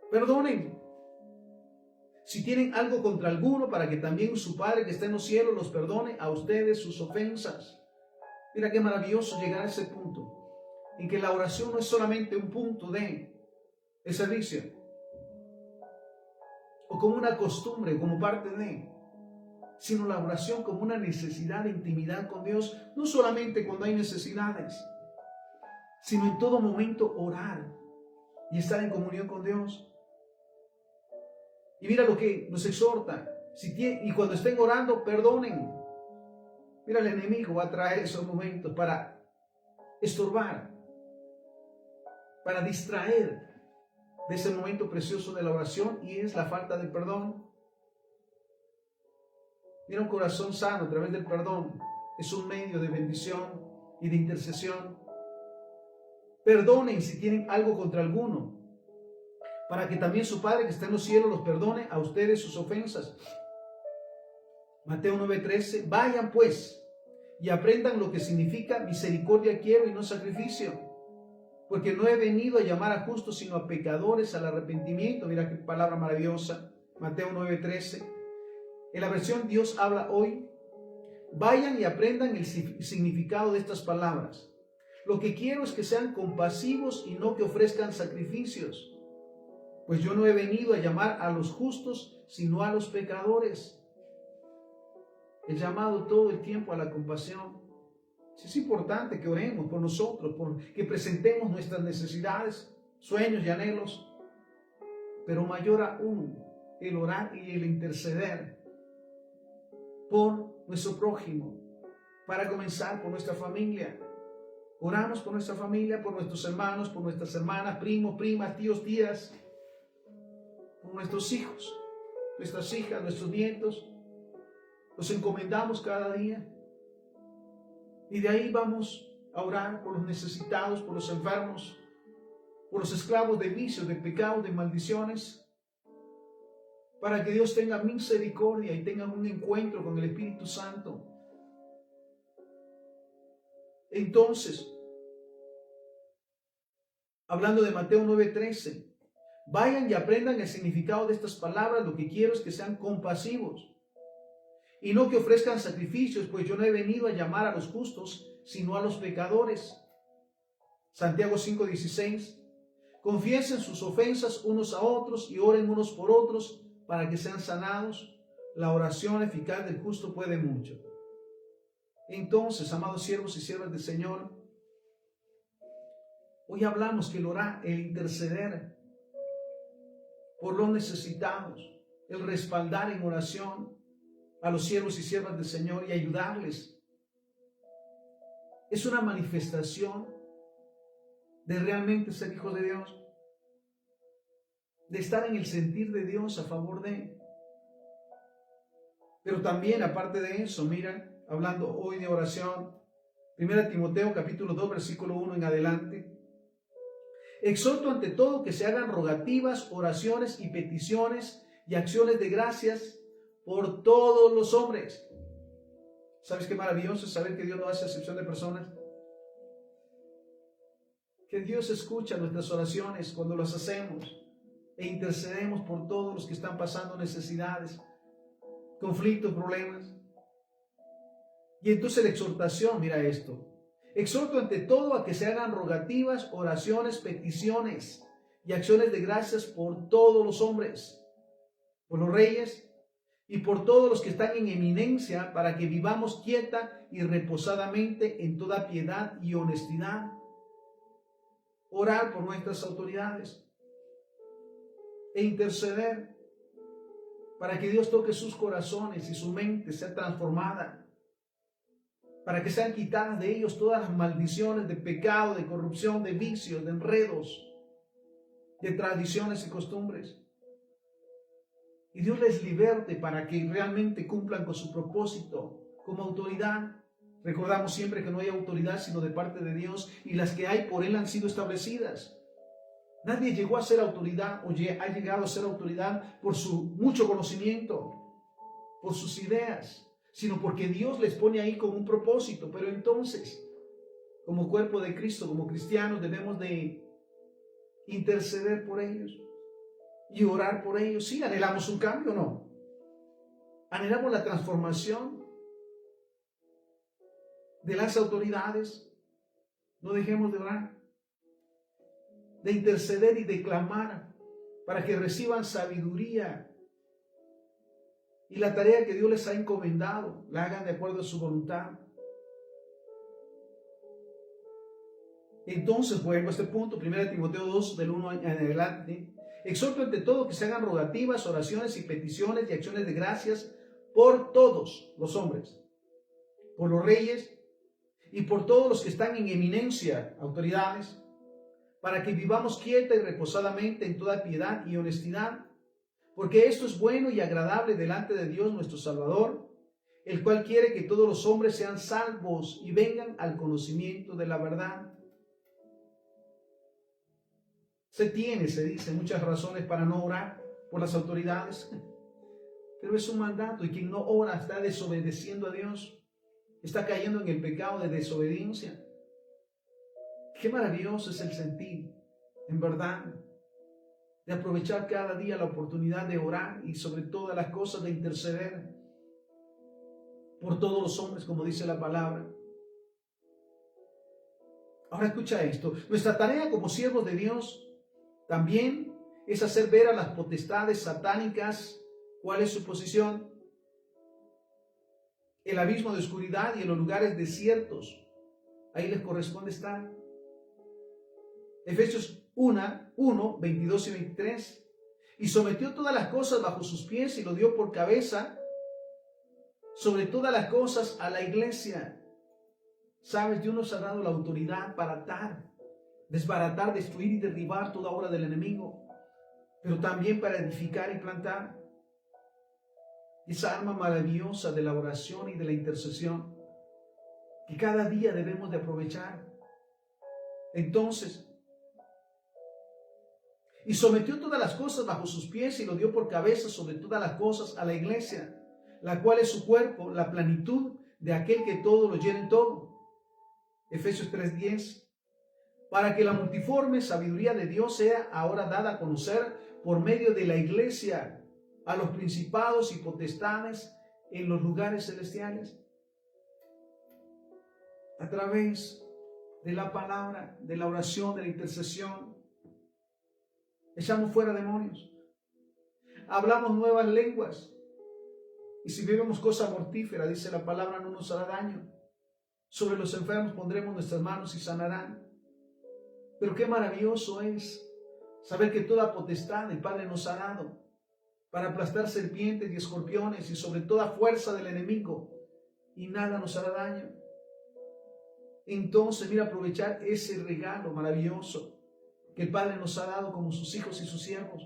perdonen si tienen algo contra alguno, para que también su Padre que está en los cielos los perdone a ustedes sus ofensas. Mira qué maravilloso llegar a ese punto, en que la oración no es solamente un punto de servicio, o como una costumbre, como parte de, sino la oración como una necesidad de intimidad con Dios, no solamente cuando hay necesidades, sino en todo momento orar y estar en comunión con Dios. Y mira lo que nos exhorta, y cuando estén orando, perdonen. Mira, el enemigo va a traer esos momentos para estorbar, para distraer de ese momento precioso de la oración, y es la falta de perdón. Mira, un corazón sano a través del perdón es un medio de bendición y de intercesión. Perdonen si tienen algo contra alguno, para que también su Padre que está en los cielos los perdone a ustedes sus ofensas. Mateo 9:13, vayan pues y aprendan lo que significa misericordia quiero y no sacrificio, porque no he venido a llamar a justos sino a pecadores al arrepentimiento. Mira qué palabra maravillosa, Mateo 9:13. En la versión Dios habla hoy, vayan y aprendan el significado de estas palabras. Lo que quiero es que sean compasivos y no que ofrezcan sacrificios, pues yo no he venido a llamar a los justos sino a los pecadores. El llamado todo el tiempo a la compasión. Es importante que oremos por nosotros, que presentemos nuestras necesidades, sueños y anhelos, pero mayor aún el orar y el interceder por nuestro prójimo, para comenzar por nuestra familia. Oramos por nuestra familia, por nuestros hermanos, por nuestras hermanas, primos, primas, tíos, tías, por nuestros hijos, nuestras hijas, nuestros nietos. Los encomendamos cada día y de ahí vamos a orar por los necesitados, por los enfermos, por los esclavos de vicios, de pecados, de maldiciones, para que Dios tenga misericordia y tenga un encuentro con el Espíritu Santo. Entonces, hablando de Mateo 9:13, vayan y aprendan el significado de estas palabras. Lo que quiero es que sean compasivos y no que ofrezcan sacrificios, pues yo no he venido a llamar a los justos, sino a los pecadores. Santiago 5:16. Confiesen sus ofensas unos a otros y oren unos por otros para que sean sanados. La oración eficaz del justo puede mucho. Entonces, amados siervos y siervas del Señor, hoy hablamos que el orar, el interceder por los necesitados, el respaldar en oración a los siervos y siervas del Señor y ayudarles, es una manifestación de realmente ser hijos de Dios, de estar en el sentir de Dios a favor de Él. Pero también, aparte de eso, mira, hablando hoy de oración, 1 Timoteo capítulo 2, versículo 1 en adelante. Exhorto ante todo que se hagan rogativas, oraciones y peticiones y acciones de gracias por todos los hombres. ¿Sabes qué maravilloso es saber que Dios no hace excepción de personas? Que Dios escucha nuestras oraciones cuando las hacemos e intercedemos por todos los que están pasando necesidades, conflictos, problemas. Y entonces la exhortación, mira esto. Exhorto ante todo a que se hagan rogativas, oraciones, peticiones y acciones de gracias por todos los hombres, por los reyes y por todos los que están en eminencia, para que vivamos quieta y reposadamente en toda piedad y honestidad. Orar por nuestras autoridades e interceder para que Dios toque sus corazones y su mente sea transformada, para que sean quitadas de ellos todas las maldiciones de pecado, de corrupción, de vicios, de enredos, de tradiciones y costumbres. Y Dios les liberte para que realmente cumplan con su propósito como autoridad. Recordamos siempre que no hay autoridad sino de parte de Dios, y las que hay por Él han sido establecidas. Nadie llegó a ser autoridad o ha llegado a ser autoridad por su mucho conocimiento, por sus ideas, sino porque Dios les pone ahí con un propósito. Pero entonces, como cuerpo de Cristo, como cristianos, debemos de interceder por ellos y orar por ellos. Sí, anhelamos un cambio, ¿no? Anhelamos la transformación de las autoridades. No dejemos de orar, de interceder y de clamar para que reciban sabiduría y la tarea que Dios les ha encomendado la hagan de acuerdo a su voluntad. Entonces, vuelvo a este punto, 1 Timoteo 2, del 1 en adelante. Exhorto ante todo que se hagan rogativas, oraciones y peticiones y acciones de gracias por todos los hombres, por los reyes y por todos los que están en eminencia, autoridades, para que vivamos quieta y reposadamente en toda piedad y honestidad, porque esto es bueno y agradable delante de Dios nuestro Salvador, el cual quiere que todos los hombres sean salvos y vengan al conocimiento de la verdad. Se dice, muchas razones para no orar por las autoridades, pero es un mandato, y quien no ora está desobedeciendo a Dios, está cayendo en el pecado de desobediencia. Qué maravilloso es el sentir, en verdad, de aprovechar cada día la oportunidad de orar y sobre todas las cosas de interceder por todos los hombres, como dice la palabra. Ahora escucha esto, nuestra tarea como siervos de Dios también es hacer ver a las potestades satánicas cuál es su posición, el abismo de oscuridad y en los lugares desiertos. Ahí les corresponde estar. Efesios 1, 22 y 23. Y sometió todas las cosas bajo sus pies y lo dio por cabeza sobre todas las cosas a la iglesia. Sabes, Dios nos ha dado la autoridad para atar, desbaratar, destruir y derribar toda obra del enemigo, pero también para edificar y plantar. Esa arma maravillosa de la oración y de la intercesión que cada día debemos de aprovechar. Entonces, y sometió todas las cosas bajo sus pies y lo dio por cabeza sobre todas las cosas a la iglesia, la cual es su cuerpo, la plenitud de aquel que todo lo llena en todo. Efesios 3:10. Para que la multiforme sabiduría de Dios sea ahora dada a conocer por medio de la iglesia a los principados y potestades en los lugares celestiales. A través de la palabra, de la oración, de la intercesión, echamos fuera demonios, hablamos nuevas lenguas. Y si vivimos cosa mortífera, dice la palabra, no nos hará daño. Sobre los enfermos pondremos nuestras manos y sanarán. Pero qué maravilloso es saber que toda potestad el Padre nos ha dado para aplastar serpientes y escorpiones y sobre toda fuerza del enemigo, y nada nos hará daño. Entonces, mira, aprovechar ese regalo maravilloso que el Padre nos ha dado como sus hijos y sus siervos,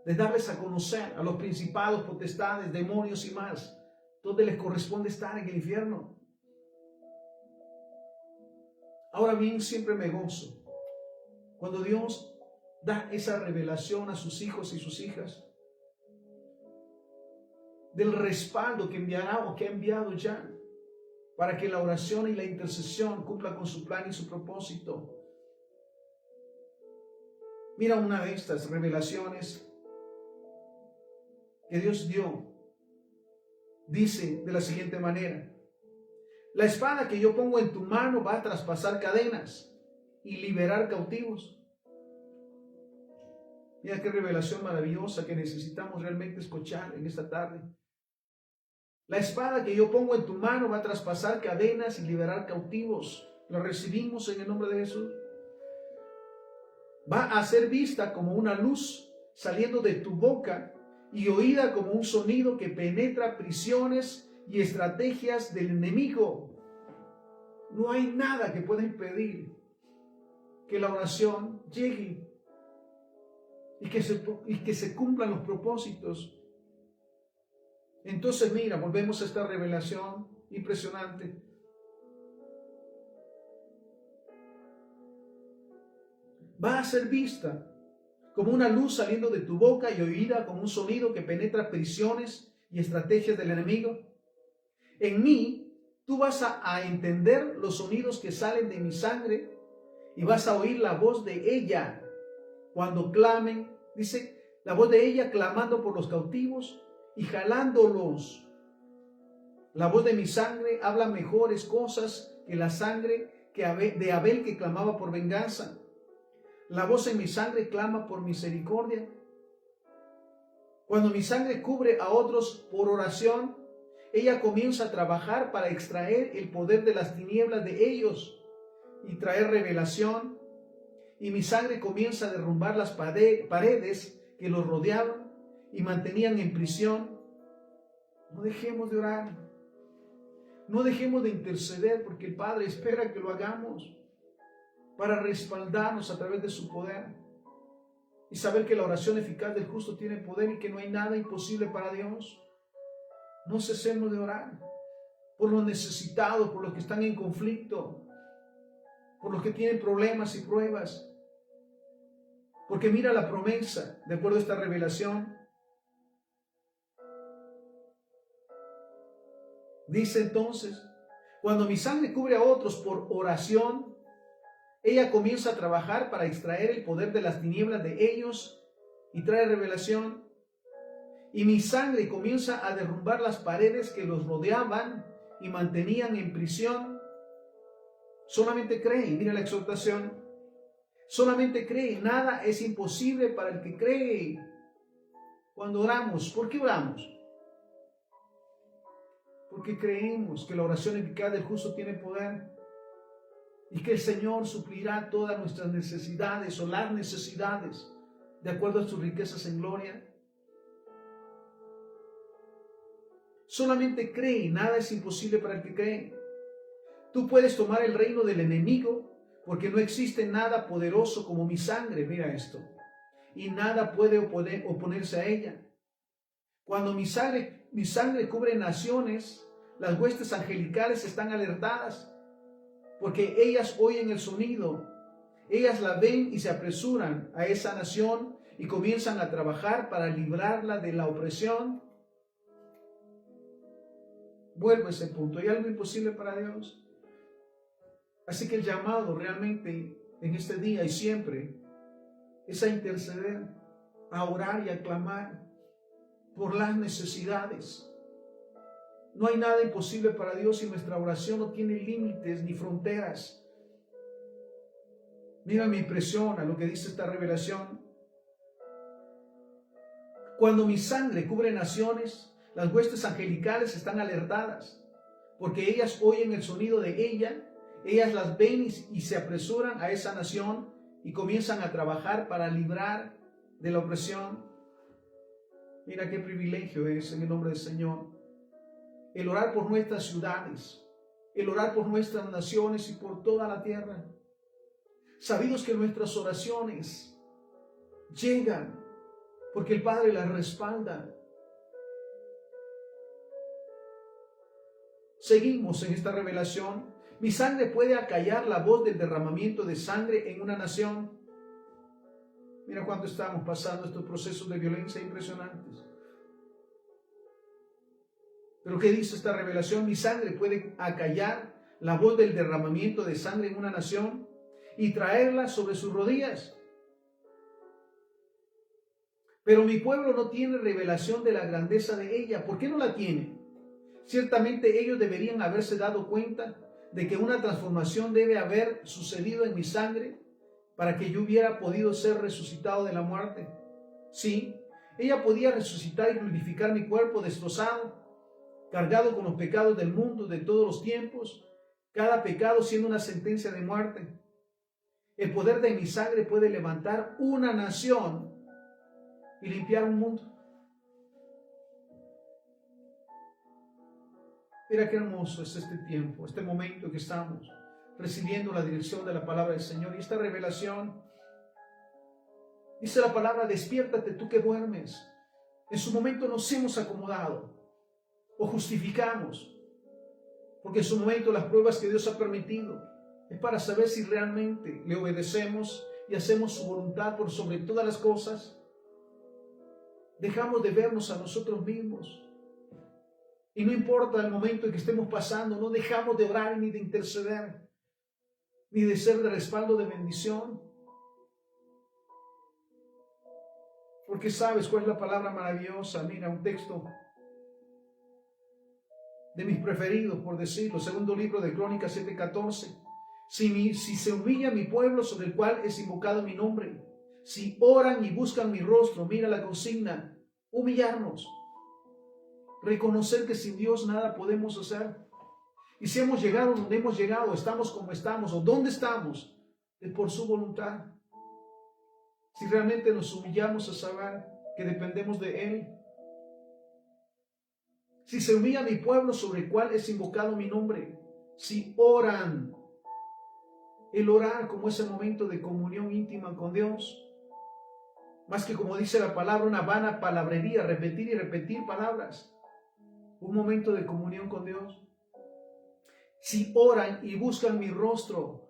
de darles a conocer a los principados, potestades, demonios y más, donde les corresponde estar en el infierno. Ahora bien, siempre me gozo cuando Dios da esa revelación a sus hijos y sus hijas del respaldo que enviará o que ha enviado ya para que la oración y la intercesión cumplan con su plan y su propósito. Mira una de estas revelaciones que Dios dio. Dice de la siguiente manera: la espada que yo pongo en tu mano va a traspasar cadenas y liberar cautivos. Mira qué revelación maravillosa que necesitamos realmente escuchar en esta tarde. La espada que yo pongo en tu mano va a traspasar cadenas y liberar cautivos. Lo recibimos en el nombre de Jesús. Va a ser vista como una luz saliendo de tu boca y oída como un sonido que penetra prisiones y estrategias del enemigo. No hay nada que pueda impedir que la oración llegue y que se cumplan los propósitos. Entonces, mira, volvemos a esta revelación impresionante. Va a ser vista como una luz saliendo de tu boca y oída como un sonido que penetra prisiones y estrategias del enemigo. En mí, tú vas a entender los sonidos que salen de mi sangre y vas a oír la voz de ella cuando clamen, dice, la voz de ella clamando por los cautivos y jalándolos. La voz de mi sangre habla mejores cosas que la sangre de Abel que clamaba por venganza. La voz en mi sangre clama por misericordia. Cuando mi sangre cubre a otros por oración, ella comienza a trabajar para extraer el poder de las tinieblas de ellos y traer revelación. Y mi sangre comienza a derrumbar las paredes que los rodeaban y mantenían en prisión. No dejemos de orar. No dejemos de interceder, porque el Padre espera que lo hagamos para respaldarnos a través de su poder y saber que la oración eficaz del justo tiene poder y que no hay nada imposible para Dios. No cesemos de orar por los necesitados, por los que están en conflicto, por los que tienen problemas y pruebas. Porque mira la promesa, de acuerdo a esta revelación. Dice entonces, cuando mi sangre cubre a otros por oración, ella comienza a trabajar para extraer el poder de las tinieblas de ellos y trae revelación. Y mi sangre comienza a derrumbar las paredes que los rodeaban y mantenían en prisión. Solamente cree, mira la exhortación. Solamente cree, nada es imposible para el que cree. Cuando oramos, ¿por qué oramos? Porque creemos que la oración eficaz del justo tiene poder y que el Señor suplirá todas nuestras necesidades o las necesidades de acuerdo a sus riquezas en gloria. Solamente cree, nada es imposible para el que cree. Tú puedes tomar el reino del enemigo porque no existe nada poderoso como mi sangre, mira esto, y nada puede oponerse a ella. Cuando mi sangre cubre naciones, las huestes angelicales están alertadas, porque ellas oyen el sonido, ellas la ven y se apresuran a esa nación y comienzan a trabajar para librarla de la opresión. Vuelvo a ese punto, ¿hay algo imposible para Dios? Así que el llamado realmente en este día y siempre es a interceder, a orar y a clamar por las necesidades. No hay nada imposible para Dios y nuestra oración no tiene límites ni fronteras. Mira, me impresiona lo que dice esta revelación. Cuando mi sangre cubre naciones, las huestes angelicales están alertadas, porque ellas oyen el sonido de ella, ellas las ven y se apresuran a esa nación y comienzan a trabajar para librar de la opresión. Mira qué privilegio es en el nombre del Señor el orar por nuestras ciudades, el orar por nuestras naciones y por toda la tierra. Sabidos que nuestras oraciones llegan porque el Padre las respalda. Seguimos en esta revelación. Mi sangre puede acallar la voz del derramamiento de sangre en una nación. Mira cuánto estamos pasando estos procesos de violencia impresionantes. Pero ¿qué dice esta revelación? Mi sangre puede acallar la voz del derramamiento de sangre en una nación y traerla sobre sus rodillas. Pero mi pueblo no tiene revelación de la grandeza de ella. ¿Por qué no la tiene? Ciertamente ellos deberían haberse dado cuenta de que una transformación debe haber sucedido en mi sangre para que yo hubiera podido ser resucitado de la muerte. Sí, ella podía resucitar y glorificar mi cuerpo destrozado, cargado con los pecados del mundo de todos los tiempos, cada pecado siendo una sentencia de muerte. El poder de mi sangre puede levantar una nación y limpiar un mundo. Mira qué hermoso es este tiempo, este momento que estamos recibiendo la dirección de la palabra del Señor y esta revelación. Dice la palabra: despiértate tú que duermes. En su momento nos hemos acomodado o justificamos, porque en su momento las pruebas que Dios ha permitido es para saber si realmente le obedecemos y hacemos su voluntad por sobre todas las cosas. Dejamos de vernos a nosotros mismos. Y no importa el momento en que estemos pasando, no dejamos de orar ni de interceder, ni de ser de respaldo de bendición. Porque sabes cuál es la palabra maravillosa. Mira, un texto de mis preferidos, por decirlo, segundo libro de Crónicas 7:14. Si se humilla mi pueblo sobre el cual es invocado mi nombre, si oran y buscan mi rostro, mira la consigna: humillarnos, reconocer que sin Dios nada podemos hacer. Y si hemos llegado donde hemos llegado, estamos como estamos, o donde estamos, es por su voluntad. Si realmente nos humillamos a saber que dependemos de Él. Si se humilla mi pueblo sobre el cual es invocado mi nombre, si oran, el orar como ese momento de comunión íntima con Dios, más que, como dice la palabra, una vana palabrería, repetir y repetir palabras, un momento de comunión con Dios. Si oran y buscan mi rostro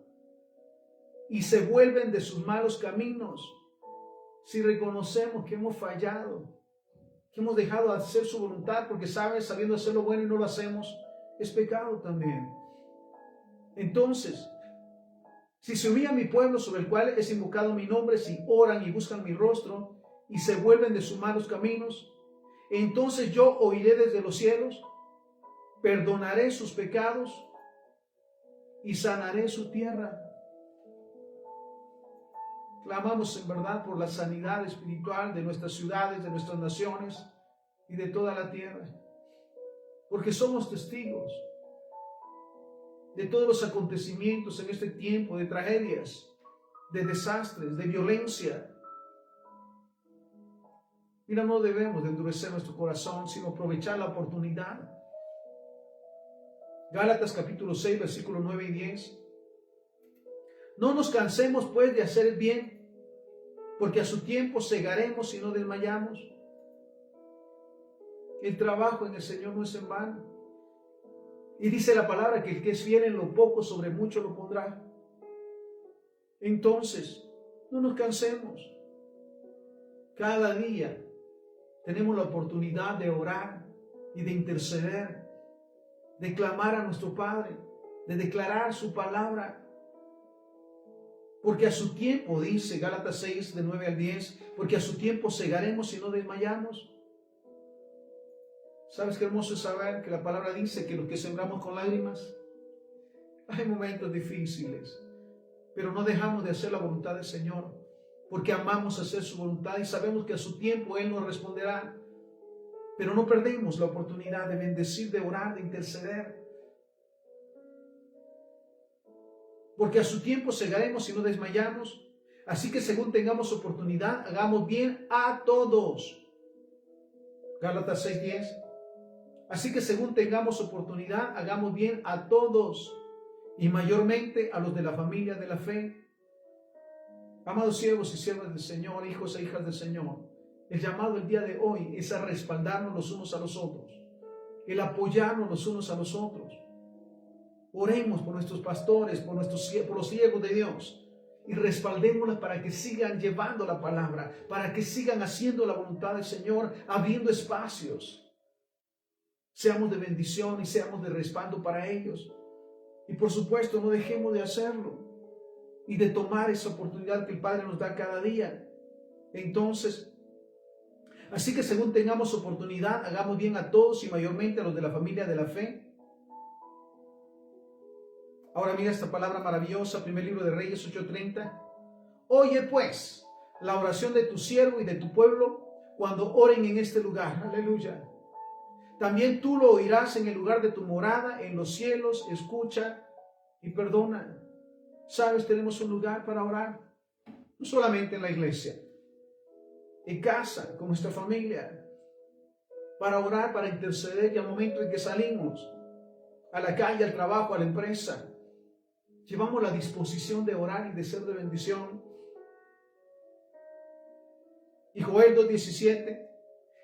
y se vuelven de sus malos caminos, si reconocemos que hemos fallado, que hemos dejado de hacer su voluntad, porque sabes, sabiendo hacer lo bueno y no lo hacemos, es pecado también. Entonces, si se humilla mi pueblo sobre el cual es invocado mi nombre, si oran y buscan mi rostro y se vuelven de sus malos caminos, entonces yo oiré desde los cielos, perdonaré sus pecados y sanaré su tierra. Clamamos en verdad por la sanidad espiritual de nuestras ciudades, de nuestras naciones y de toda la tierra, porque somos testigos de todos los acontecimientos en este tiempo, de tragedias, de desastres, de violencia. Mira, no debemos de endurecer nuestro corazón, sino aprovechar la oportunidad. Gálatas capítulo 6, versículos 9 y 10. No nos cansemos pues de hacer el bien, porque a su tiempo segaremos y no desmayamos. El trabajo en el Señor no es en vano. Y dice la palabra que el que es fiel en lo poco, sobre mucho lo pondrá. Entonces, no nos cansemos. Cada día tenemos la oportunidad de orar y de interceder, de clamar a nuestro Padre, de declarar su palabra. Porque a su tiempo, dice Gálatas 6, de 9 al 10, porque a su tiempo segaremos y no desmayamos. ¿Sabes qué hermoso es saber que la palabra dice que los que sembramos con lágrimas, hay momentos difíciles, pero no dejamos de hacer la voluntad del Señor, porque amamos hacer su voluntad y sabemos que a su tiempo Él nos responderá. Pero no perdemos la oportunidad de bendecir, de orar, de interceder, porque a su tiempo segaremos y no desmayamos. Así que según tengamos oportunidad, hagamos bien a todos. Gálatas 6:10. Así que según tengamos oportunidad, hagamos bien a todos, y mayormente a los de la familia de la fe. Amados siervos y siervas del Señor, hijos e hijas del Señor, el llamado el día de hoy es a respaldarnos los unos a los otros, el apoyarnos los unos a los otros. Oremos por nuestros pastores, por los siervos de Dios, y respaldémoslos para que sigan llevando la palabra, para que sigan haciendo la voluntad del Señor, abriendo espacios. Seamos de bendición y seamos de respaldo para ellos. Y por supuesto, no dejemos de hacerlo y de tomar esa oportunidad que el Padre nos da cada día. Entonces, así que según tengamos oportunidad, hagamos bien a todos y mayormente a los de la familia de la fe. Ahora mira esta palabra maravillosa, primer libro de Reyes 8:30. Oye pues la oración de tu siervo y de tu pueblo cuando oren en este lugar. Aleluya. También tú lo oirás en el lugar de tu morada, en los cielos. Escucha y perdona. Sabes, tenemos un lugar para orar, no solamente en la iglesia, en casa, con nuestra familia, para orar, para interceder, y al momento en que salimos a la calle, al trabajo, a la empresa, llevamos la disposición de orar y de ser de bendición. Y Joel 2:17,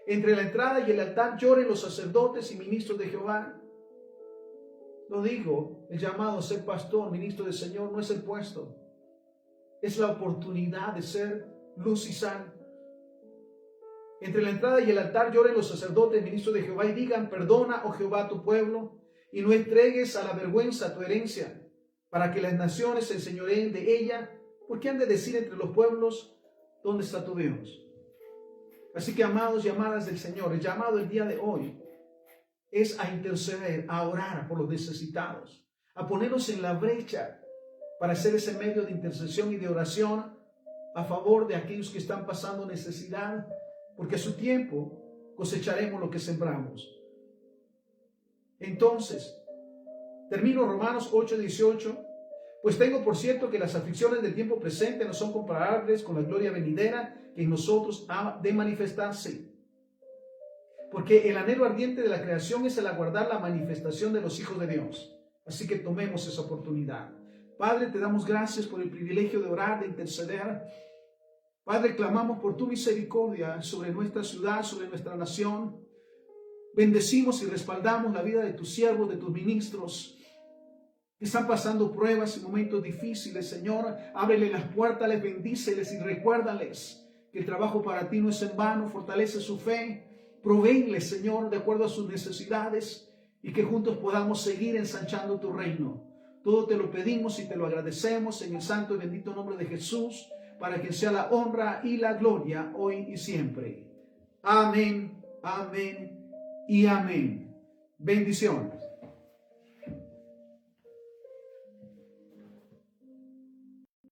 entre la entrada y el altar lloren los sacerdotes y ministros de Jehová. Lo digo, el llamado a ser pastor, ministro del Señor, no es el puesto, es la oportunidad de ser luz y sal. Entre la entrada y el altar lloren los sacerdotes, ministros de Jehová, y digan: perdona, oh Jehová, a tu pueblo, y no entregues a la vergüenza tu herencia, para que las naciones se enseñoreen de ella, porque han de decir entre los pueblos: ¿dónde está tu Dios? Así que, amados y amadas del Señor, el llamado el día de hoy es a interceder, a orar por los necesitados, a ponernos en la brecha para hacer ese medio de intercesión y de oración a favor de aquellos que están pasando necesidad, porque a su tiempo cosecharemos lo que sembramos. Entonces, termino Romanos 8:18. Pues tengo por cierto que las aflicciones del tiempo presente no son comparables con la gloria venidera que en nosotros ha de manifestarse. Porque el anhelo ardiente de la creación es el aguardar la manifestación de los hijos de Dios. Así que tomemos esa oportunidad. Padre, te damos gracias por el privilegio de orar, de interceder. Padre, clamamos por tu misericordia sobre nuestra ciudad, sobre nuestra nación. Bendecimos y respaldamos la vida de tus siervos, de tus ministros, que están pasando pruebas y momentos difíciles. Señor, ábrele las puertas, les bendíceles y recuérdales que el trabajo para ti no es en vano. Fortalece su fe, provéenles, Señor, de acuerdo a sus necesidades, y que juntos podamos seguir ensanchando tu reino. Todo te lo pedimos y te lo agradecemos en el santo y bendito nombre de Jesús, para que sea la honra y la gloria hoy y siempre. Amén, amén y amén. Bendiciones.